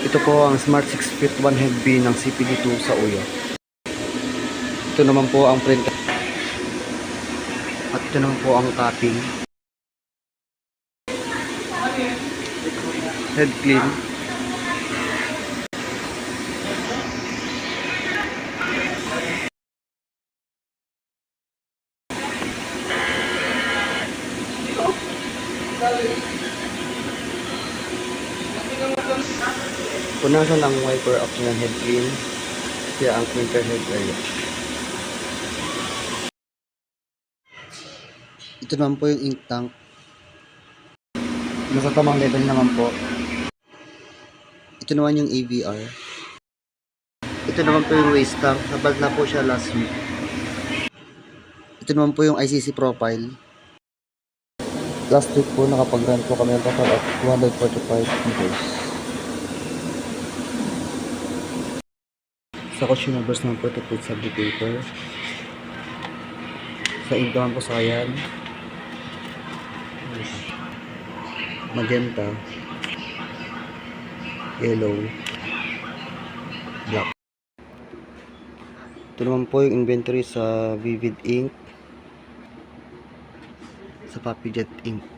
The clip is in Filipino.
Ito po ang Smart 6 Fit 1 Head B ng CPD2 sa Uyo. Ito naman po ang print. At ito naman po ang tapping. Head clean. Punasan ang wiper up ng head clean. Kaya ang printer head area. Ito naman po yung ink tank. Nasa tamang level naman po. Ito naman yung AVR. Ito naman po yung waste tank. Nabag na po siya last week. Ito naman po yung ICC profile. Last week po nakapag-run po kami ng total of 245 meters. Sa consumer burst naman po ito po sa indicator. Sa ink naman po sa yan. Magenta, yellow, black. Ito naman po yung inventory sa Vivid Ink, sa Puppy Jet Ink.